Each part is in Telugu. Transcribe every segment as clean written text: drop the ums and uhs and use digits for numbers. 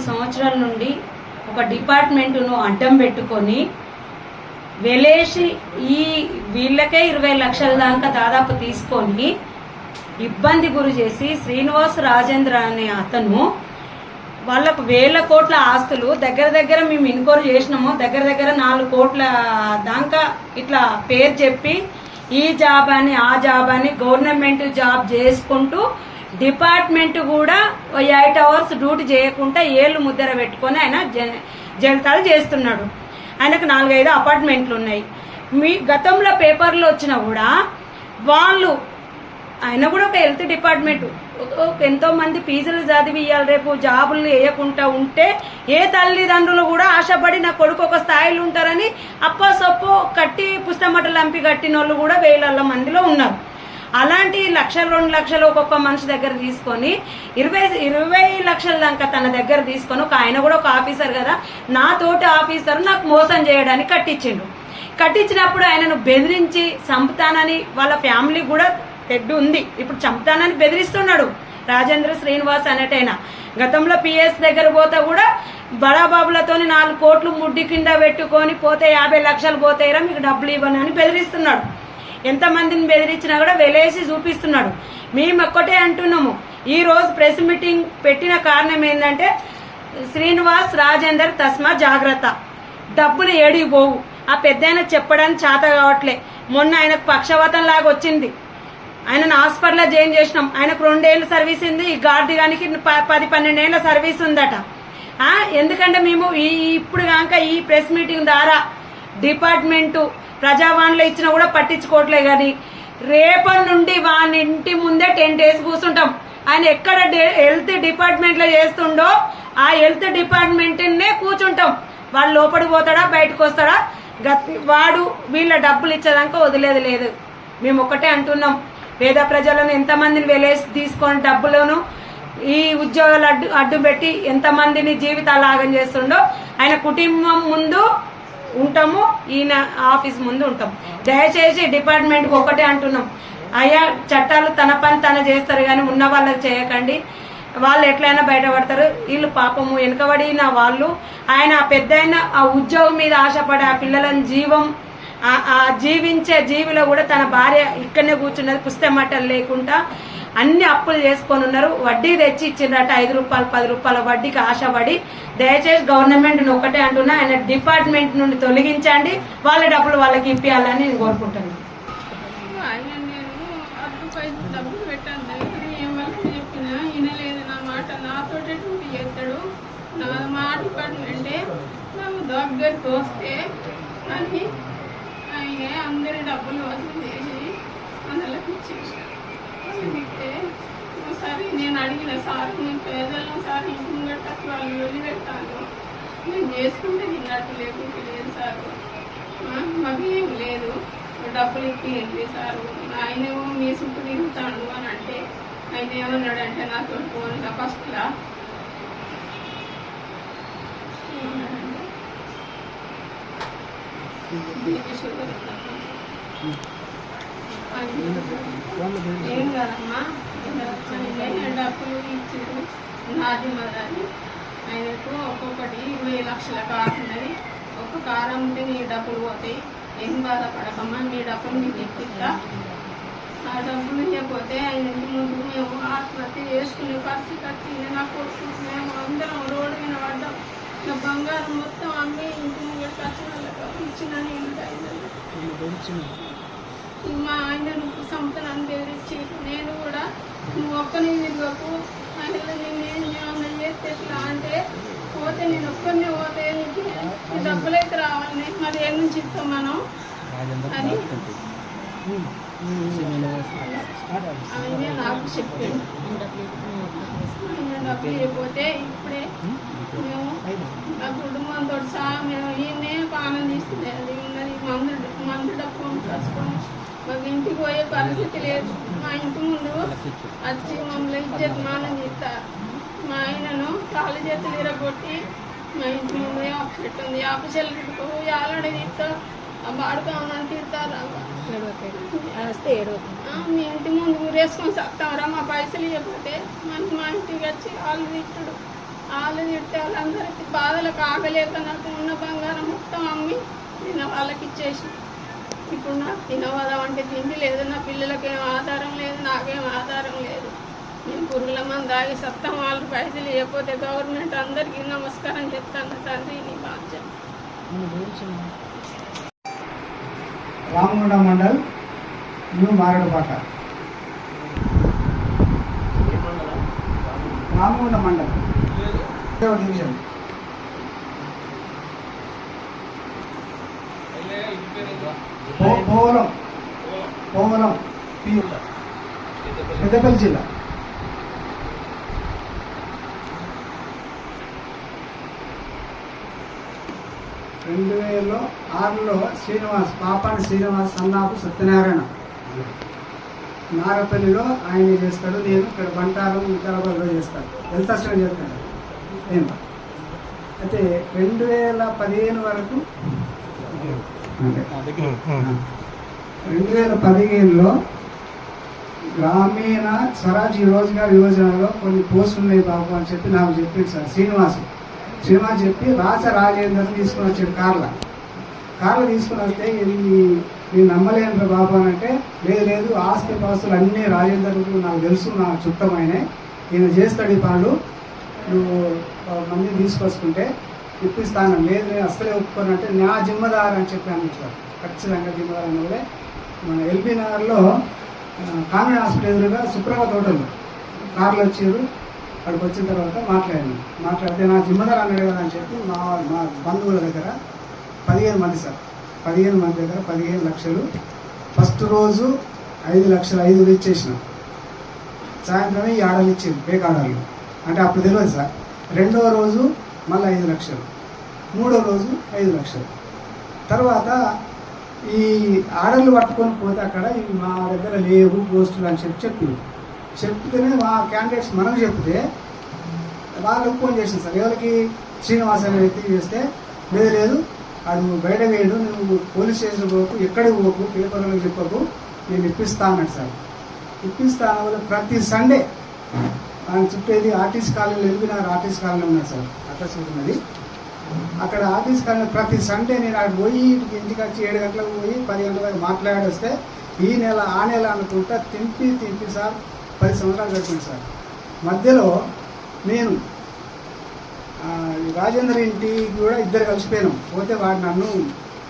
సంవత్సరాల నుండి ఒక డిపార్ట్మెంటును అడ్డం పెట్టుకొని వెలేసి వీళ్ళకే 20 లక్షల దాకా దాదాపు తీసుకొని ఇబ్బంది గురి చేసి శ్రీనివాస్ రాజేంద్ర అనే అతను వాళ్ళకు 1000 కోట్ల ఆస్తులు దగ్గర మేము ఇన్క్వైరీ చేసినాము. దగ్గర 4 కోట్ల దాకా ఇట్లా పేరు చెప్పి ఈ జాబ్ అని ఆ జాబ్ అని గవర్నమెంట్ జాబ్ చేసుకుంటూ డిపార్ట్మెంట్ కూడా 8 అవర్స్ డ్యూటీ చేయకుండా ఏళ్ళు ముద్దర పెట్టుకొని ఆయన జనతాలు చేస్తున్నాడు. ఆయనకు 4-5 అపార్ట్మెంట్లు ఉన్నాయి. మీ గతంలో పేపర్లో వచ్చినా కూడా వాళ్ళు ఆయన కూడా ఒక హెల్త్ డిపార్ట్మెంట్ ఎంతో మంది ఫీజులు చదివి ఇవ్వాలి, రేపు జాబులు వేయకుండా ఉంటే ఏ తల్లిదండ్రులు కూడా ఆశపడి నా కొడుకు ఒక స్థాయిలో ఉంటారని అప్పసొప్పు కట్టి పుస్తమటలు అంపి కట్టిన వాళ్ళు కూడా 1000 మందిలో ఉన్నారు. అలాంటి 1-2 లక్షలు ఒక్కొక్క మనిషి దగ్గర తీసుకొని 20 లక్షల దాకా తన దగ్గర తీసుకొని ఆయన కూడా ఒక ఆఫీసర్ కదా, నా తోటి ఆఫీసర్ నాకు మోసం చేయడానికి కట్టించినప్పుడు ఆయనను బెదిరించి చంపుతానని వాళ్ళ ఫ్యామిలీ కూడా తెడ్డు ఉంది. ఇప్పుడు చంపుతానని బెదిరిస్తున్నాడు రాజేంద్ర శ్రీనివాస్ అనేటైనా. గతంలో పిఎస్ దగ్గర పోతే కూడా బడాబాబులతోని 4 కోట్లు ముడ్డి కింద పెట్టుకొని పోతే 50 లక్షలు పోతాయిరా మీకు డబ్బులు ఇవ్వను అని బెదిరిస్తున్నాడు. ఎంతమందిని బెదిరించినా కూడా వెలేసి చూపిస్తున్నాడు. మేము ఒక్కటే అంటున్నాము, ఈ రోజు ప్రెస్ మీటింగ్ పెట్టిన కారణం ఏంటంటే శ్రీనివాస్ రాజేందర్ తస్మా జాగ్రత్త, డబ్బులు ఏడికి పోవు. ఆ పెద్ద ఆయన చెప్పడానికి చేత కావట్లే. మొన్న ఆయనకు పక్షవాతం లాగా వచ్చింది, ఆయనను హాస్పిటల్లో జాయిన్ చేసినాం. ఆయనకు 2 ఏళ్ళ సర్వీస్ ఉంది, ఈ గార్డిగానికి 10-12 ఏళ్ళ సర్వీస్ ఉందట. ఎందుకంటే మేము ఇప్పుడు కాక ఈ ప్రెస్ మీటింగ్ ద్వారా డిపార్ట్మెంటు ప్రజావాణిలో ఇచ్చినా కూడా పట్టించుకోవట్లే. కానీ రేపటి నుండి వాని ఇంటి ముందే 10 days కూర్చుంటాం. ఆయన ఎక్కడ హెల్త్ డిపార్ట్మెంట్ లో చేస్తుండో ఆ హెల్త్ డిపార్ట్మెంట్ నే కూర్చుంటాం. వాడు లోపలికి పోతాడా బయటకు వస్తాడా, వాడు వీళ్ళ డబ్బులు ఇచ్చేదాకా వదిలేదు లేదు. మేము ఒకటే అంటున్నాం, పేద ప్రజలను ఎంతమందిని వెలేసి తీసుకొని డబ్బులను ఈ ఉద్యోగాలు అడ్డు పెట్టి ఎంతమందిని జీవితాలు ఆగం చేస్తుండో ఆయన కుటుంబం ముందు ఉంటాము, ఈయన ఆఫీస్ ముందు ఉంటాం. దయచేసి డిపార్ట్మెంట్కి ఒకటే అంటున్నాం, అయ్యా చట్టాలు తన పని తన చేస్తారు కానీ ఉన్న వాళ్ళకి చేయకండి. వాళ్ళు ఎట్లయినా బయటపడతారు. వీళ్ళు పాపము వెనుకబడిన వాళ్ళు. ఆయన పెద్ద ఆ ఉద్యోగం మీద ఆశపడి ఆ పిల్లలను జీవించే జీవిలో కూడా తన భార్య ఇక్కడనే కూర్చున్నది, పుస్తమట్టలు లేకుండా అన్ని అప్పులు చేసుకొని ఉన్నారు. వడ్డీ తెచ్చి ఇచ్చిందట 5 రూపాయలు 10 రూపాయల వడ్డీకి ఆశపడి. దయచేసి గవర్నమెంట్ ఒకటే అంటున్నా, ఆయన డిపార్ట్మెంట్ నుండి తొలగించండి, వాళ్ళ డబ్బులు వాళ్ళకి ఇప్పియాలని నేను కోరుకుంటున్నాను. డబ్బులు పెట్టాను ఏమని చెప్పినా వినలేదు. నా మాట నాతోటే డ్యూటీ చేస్తాడు. మా డిపార్ట్మెంటే నాకు దగ్గరికి వస్తే అని ఆయన అందరి డబ్బులు వసూలు చేసి అందులోకి ఇచ్చేసి ఒకసారి నేను అడిగిన సార్, నేను పేదలను సార్ ఇంటి ముంగట వాళ్ళు వదిలిపెట్టాను, నేను చేసుకుంటే తిన్నట్టు లేకుంటే లేదు సార్, మాకు ఏం లేదు, డబ్బులు ఇప్పియండి సార్. ఆయనేమో మీ చుట్టూ తిరుగుతాడు అని అంటే ఆయన ఏమన్నాడంటే నాతో ఫోన్లో ఫస్ట్లా ఏం కాదమ్మా డబ్బులు ఇచ్చారు నాది మదని. ఆయనకు ఒక్కొక్కటి 20 లక్షల కారు ఉన్నది. ఒక్క కారు అమ్మితే నీ డబ్బులు పోతాయి, ఏం బాధపడకమ్మా, మీ డబ్బులు మీకు ఇప్పిస్తా. ఆ డబ్బులు ఇవ్వకపోతే ఆయన ఇంటి ముందు మేము ఆత్మహత్య చేసుకునే పరిస్థితి వచ్చింది. నా కొడుకు మేము అందరం రోడ్డు మీద పడ్డాం. నా బంగారం మొత్తం అమ్మి ఇంటి ముందు వచ్చిన వాళ్ళకి ఇచ్చిన మా ఆయన నువ్వు సంపదని బెదిరించి నేను కూడా నువ్వు ఒక్కనే తిరగకు, ఆయన నేను ఏమన్నా చేస్తే ఎట్లా అంటే పోతే నేను ఒక్కరినే పోతే ఈ డబ్బులైతే రావాలని మరి ఏం నుంచి ఇస్తాం మనం అని ఆయన నాకు చెప్పాడు. డబ్బులు ఇవ్వకపోతే ఇప్పుడే మేము నా కుటుంబంతో సహా మేము ఈయనే పాలన తీసుకునేది ఉన్నది. మందు డబ్బు కలుసుకొని మాకు ఇంటికి పోయే పరిస్థితి లేదు. మా ఇంటి ముందు వచ్చి మమ్మల్ని ఇజ్జత్ మానం చేస్తారు. మా ఆయనను కాళ్ళు చేతులు ఇరగొట్టి మా ఇంటి ముందు యాప చెట్టు ఉంది, యాప చెల్లు ఆలడి తీస్తా బాడుకోమని తిడతారు. మీ ఇంటి ముందు ఊరేసుకొని సత్తామరా, మా పైసలు ఇవ్వకపోతే మనకి మా ఇంటికి వచ్చి వాళ్ళు తిట్టడు. వాళ్ళు తిడితే వాళ్ళందరికీ బాధలకు ఆగలేక నాకు ఉన్న బంగారం మొత్తం అమ్మి నేను వాళ్ళకి ఇచ్చేసిన. ఇప్పుడు నాకు తినవదాం అంటే తిండి లేదు, నా పిల్లలకేం ఆధారం లేదు, నాకేం ఆధారం లేదు. నేను పురుగుల మంది ఆగి సత్తం వాళ్ళు పైసలు ఇవ్వకపోతే గవర్నమెంట్ అందరికీ నమస్కారం చెప్తాను. తండ్రి నీ బాధ్యత. Ramagunda mandal new మారడుపాట, Ramagunda mandal division. పోవలం పెద్దపల్లి జిల్లా. రెండు 2006లో శ్రీనివాస్, పాపాని శ్రీనివాస్, సన్నాపు సత్యనారాయణ నాగపల్లిలో ఆయన చేస్తాడు, నేను ఇక్కడ బంటారం వికారాబాద్లో చేస్తాను, హెల్త్ అసిస్టెంట్ చేస్తాను నేను. అయితే 2015 వరకు, 2015లో గ్రామీణ స్వరాజ్ రోజ్గార్ యోజనలో కొన్ని పోస్టులు ఉన్నాయి బాబు అని చెప్పి నాకు చెప్పింది సార్ శ్రీనివాస్ చెప్పి రాజేందర్ తీసుకుని వచ్చాడు. కార్లు తీసుకుని వస్తే ఇది నేను నమ్మలేను బాబు అని అంటే, లేదు ఆస్తి పాస్తులు అన్నీ రాజేందర్కు నాకు తెలుసు, నా చుట్టమైన ఈయన చేస్తాడు ఈ పనులు, నువ్వు మందిని తీసుకొచ్చుకుంటే ఇప్పిస్తాను. లేదు నేను అస్సలే ఒప్పుకోనంటే నా జిమ్మదారు అని చెప్పాను సార్. ఖచ్చితంగా జిమ్మదారు అన్నదే మన ఎల్బీ నగర్లో కాన్వెంట్ హాస్పిటల్ ఎదురుగా సుప్రభ తోటలు కార్లు వచ్చారు. అక్కడికి వచ్చిన తర్వాత మాట్లాడితే నా జిమ్మదారు అన్నాడు కదా అని చెప్పి మా బంధువుల దగ్గర 15 మంది సార్, 15 మంది దగ్గర 15 లక్షలు. ఫస్ట్ రోజు 5 లక్షలు 5 ఇచ్చేసినాం. సాయంత్రమే ఈ ఆర్డర్లు ఇచ్చింది, బేక్ ఆర్డర్లు అంటే అప్పుడు తెలియదు సార్. రెండవ రోజు మళ్ళీ 5 లక్షలు, మూడో రోజు 5 లక్షలు. తర్వాత ఈ ఆర్డర్లు పట్టుకొని పోతే అక్కడ మా దగ్గర లేవు పోస్టులు అని చెప్తేనే మా క్యాండిడేట్స్ మనం చెప్తే వాళ్ళు ఫోన్ చేసింది సార్. ఎవరికి? శ్రీనివాస్ అనే వ్యక్తికి చేస్తే లేదు అది బయట వేయడు, నువ్వు పోలీస్ స్టేషన్ పోకు, ఎక్కడికి పోకు, పేపర్లకు చెప్పకు, నేను ఇప్పిస్తా అన్నాడు సార్. ఇప్పిస్తాను వల్ల ప్రతి సండే ఆయన చుట్టేది ఆర్టీసీ కాలనీలో వెళ్ళినారు. ఆర్టీసీ కాలనీ ఉన్నాడు సార్, అడ్రస్ ఉన్నది అక్కడ. ఆర్టీసీ కాలనీ ప్రతి సండే నేను అక్కడ పోయి ఇంటికి వచ్చి 7 గంటలకు పోయి 10 గంటల వరకు మాట్లాడి వస్తే ఈ నెల ఆ నెల అనుకుంటా తింపి సార్ 10 సంవత్సరాలు గడిపింది సార్. మధ్యలో నేను రాజేందర్ ఇంటికి కూడా ఇద్దరు కలిసిపోయినాం. పోతే వాడు నన్ను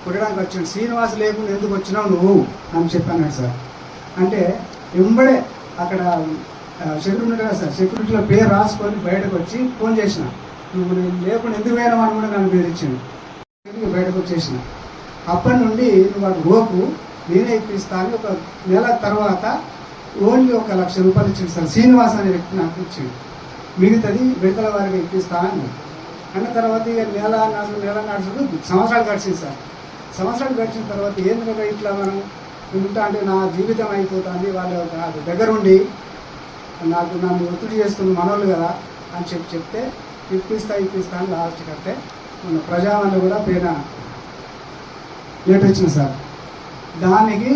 కొట్టడానికి వచ్చాడు. శ్రీనివాస్ లేకుండా ఎందుకు వచ్చినావు నువ్వు అని చెప్పాను సార్. అంటే వెంబడే అక్కడ సెక్యూరిటీ కదా సార్, సెక్యూరిటీలో పేరు రాసుకొని బయటకు వచ్చి ఫోన్ చేసిన, నువ్వు నేను లేకుండా ఎందుకు పోయినావు అని కూడా నన్ను బెదిరించాను. బయటకు వచ్చేసిన. అప్పటి నుండి నువ్వు వాడు గోపు నేనే ఇప్పిస్తాను. ఒక నెల తర్వాత ఓన్లీ 1 లక్ష రూపాయలు ఇచ్చింది సార్. శ్రీనివాస్ అనే వ్యక్తి నాకు ఇచ్చింది. మిగతాది విడతల వారికి ఇప్పిస్తాను అన్న తర్వాత ఇక నెల నడుచుకు సంవత్సరాలు గడిచింది సార్. సంవత్సరాలు గడిచిన తర్వాత ఏంటంటే ఇట్లా మనం ఉంటా అంటే నా జీవితం అయిపోతుంది, వాళ్ళు దగ్గరుండి నన్ను ఒత్తిడి చేస్తుంది మనోళ్ళు కదా అని చెప్తే ఇప్పిస్తా అని లాస్ట్ కడితే మన ప్రజావాణి కూడా పైన లెటర్ ఇచ్చింది సార్. దానికి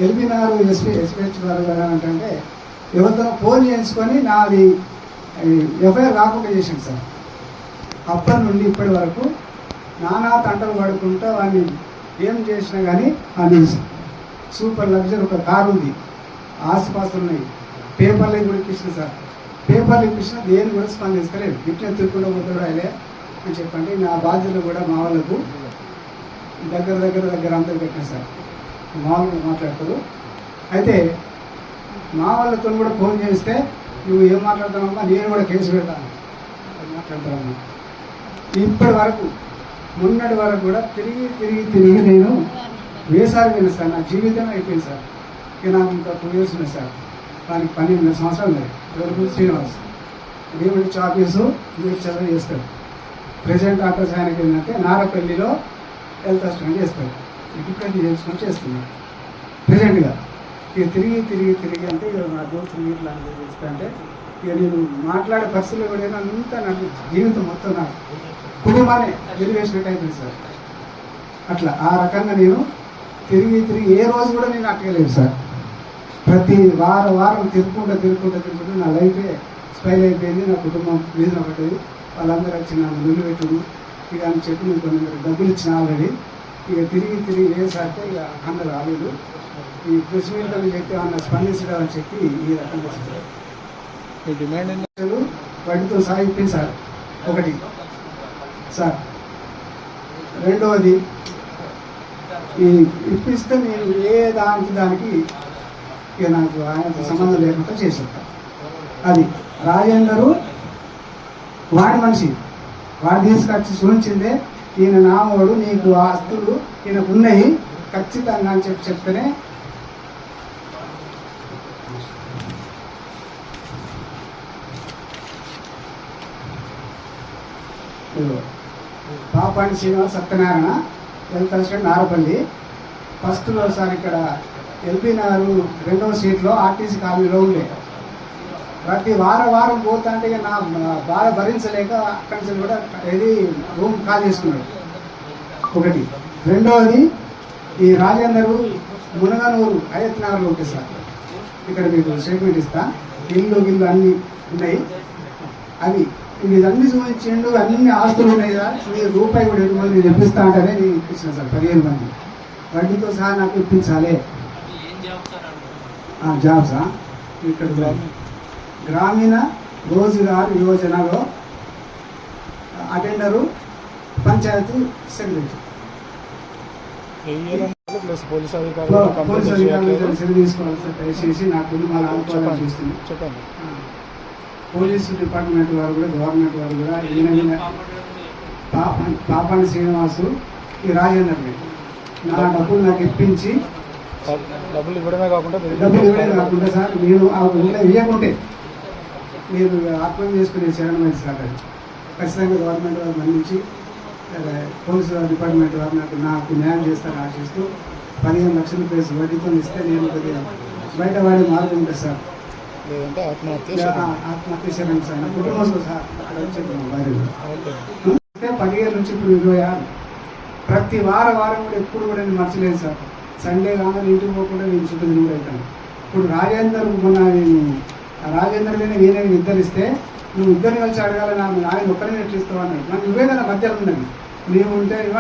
ఎల్బీ నగర్ ఎస్పీహెచ్ గారు అంటే ఎవరితో ఫోన్ చేయించుకొని నాది ఎఫ్ఐఆర్ రాకుండా చేసింది సార్. అప్పటి నుండి ఇప్పటి వరకు నానా తంటలు పడుకుంటూ వాడిని ఏం చేసినా కానీ అది సూపర్ లగ్జరీ ఒక కారు ఉంది, ఆస్తిపాస్తులు ఉన్నాయి, పేపర్లు కూడా ఇప్పించిన సార్. పేపర్లు ఇప్పించిన దేని కూడా స్పందించలేదు. ఇట్లా తిరుగుకుండా పోతాడు ఆయనే అని చెప్పండి. నా బాధ్యతలు కూడా మా వాళ్ళకు దగ్గర అందరు పెట్టిన సార్. మామూలుగా మాట్లాడతారు. అయితే మా వాళ్ళతో కూడా ఫోన్ చేస్తే నువ్వు ఏం మాట్లాడతావమ్మా, నేను కూడా కేసు పెడతాను మాట్లాడతానమ్మా. ఇప్పటి వరకు మొన్నటి వరకు కూడా తిరిగి నేను వేసారి పోయినా సార్. నా జీవితం అయిపోయింది సార్. ఇక నాకు ఇంకా 2 years ఉన్నాయి సార్. దానికి 12 సంవత్సరాలు ఉన్నాయి. ఎవరు? శ్రీనివాస్ డిఎంహెచ్ ఆఫీసు చదువు చేస్తాడు. ప్రెసిడెంట్ అడ్రస్ ఆయనకి ఏంటంటే నారపల్లిలో హెల్త్ అసిస్టెంట్ చేస్తాడు. డిప్యూటీ చేసుకొని చేస్తున్నాడు ప్రెసిడెంట్గా. ఇక తిరిగి అంటే నా దోస్తులు ఇట్లా చేస్తా అంటే ఇక నేను మాట్లాడే పరిస్థితులు కూడా అంతా నాకు జీవితం మొత్తం నాకు కుటుంబాన్ని వెలివేసినట్టు అయిపోయింది సార్. అట్లా ఆ రకంగా నేను తిరిగి ఏ రోజు కూడా నేను అట్టగలేదు సార్. ప్రతి వారం తిరుగుకుంటూ నా లైఫే స్పైల్ అయిపోయింది. నా కుటుంబం మీద పడ్డది. వాళ్ళందరూ వచ్చి నాకు ముందు పెట్టుడు ఇక అని చెప్పి నేను కొన్ని డబ్బులు ఇచ్చిన ఆల్రెడీ. ఇక తిరిగి వేసారితే ఇక అందరూ రాలేదు. ఈ ప్రెస్ మీట్లో చెప్పి అన్న స్పందించడం అని చెప్పి ఈ రకంగా డిమాండ్ వాటితో సహా ఇప్పించారు ఒకటి సార్. రెండవది ఈ ఇప్పిస్తే నేను ఏ దానికి ఇక నాకు ఆయనతో సంబంధం లేకుండా చేసేస్తా. అది రాజేందరు వాడి మనిషి, వాడు తీసుకొచ్చి చూపించిందే ఈయన నామోడు, నీకు ఆస్తులు ఈయనకు ఉన్నాయి ఖచ్చితంగా అని చెప్తేనే పాపాని శ్రీనివాస్ సత్యనారాయణ హెల్త్ అసిస్టెంట్ నారపల్లి. ఫస్ట్లో సార్ ఇక్కడ ఎల్బీ నగర్ 2వ స్ట్రీట్లో ఆర్టీసీ కాలనీలో ఉండే. ప్రతి వారం పోతా అంటే నా బాధ భరించలేక అక్కడి నుంచి కూడా ఏది రూమ్ కాల్ చేసుకున్నాడు ఒకటి. రెండవది ఈ రాజేందరు మునగనూరు అయత్ నగర్లో ఉంటుంది సార్. ఇక్కడ మీకు స్టేట్మెంట్ ఇస్తా, ఇల్లు అన్నీ ఉన్నాయి. అవి ఇవన్నీ చూపించిండు, అన్ని ఆస్తులు ఉన్నాయి సార్. మీరు రూపాయి కూడా ఎటువంటి నేను తెప్పిస్తా అంటేనే నేను ఇప్పించిన సార్ 15 మంది వడ్డీతో సహా నాకు ఇప్పించాలి. జాబ్సా ఇక్కడ గ్రామీణ రోజ్గార్ యోజనలో అటెండరు, పంచాయతీ సెక్రటరీ, పోలీసు అధికారులు చర్య తీసుకోవాలి సార్. దయచేసి నాకు మళ్ళీ అనుకోవాలని చూస్తుంది. చెప్పండి. పోలీసు డిపార్ట్మెంట్ వారు కూడా, గవర్నమెంట్ వారు కూడా ఈయన పాపాని శ్రీనివాసు ఈ రాజేందర్ని నా డబ్బులు నాకు ఇప్పించి డబ్బులు ఇవ్వడమే కాకుండా సార్ నేను ఆ ఊళ్ళో ఇవ్వకుంటే మీరు ఆత్మహత్య చేసుకునే శరణమైంది సార్. అది ఖచ్చితంగా గవర్నమెంట్ వారు మన్నించి పోలీసు డిపార్ట్మెంట్ వారు నాకు న్యాయం చేస్తారని ఆశిస్తూ 15 లక్షల రూపాయలు వడ్డీతో ఇస్తే నేను కొద్దిగా బయట వాడే మార్గం ఉంటుంది సార్. ఆత్మహత్య శరణం సార్. కుటుంబం సార్ అక్కడ వచ్చేది భార్యలో 17 నుంచి ఇప్పుడు 26. ప్రతి వారం కూడా ఎప్పుడు కూడా నేను మర్చలేదు సార్. సండే కాగానే ఇంటికి పోకుండా నేను చుట్టూ తిరుగుతూ అవుతాను. ఇప్పుడు రాజేందర్ మొన్న రాజేందర్ మీద నేనే ఇద్దరిస్తే నువ్వు ఇద్దరిని కలిసి అడగాలని ఆయన ఒక్కరిని ఎట్లు ఇస్తావు అన్నాడు. నాకు నువ్వే కదా మధ్యలో ఉన్నది, నీవు ఉంటే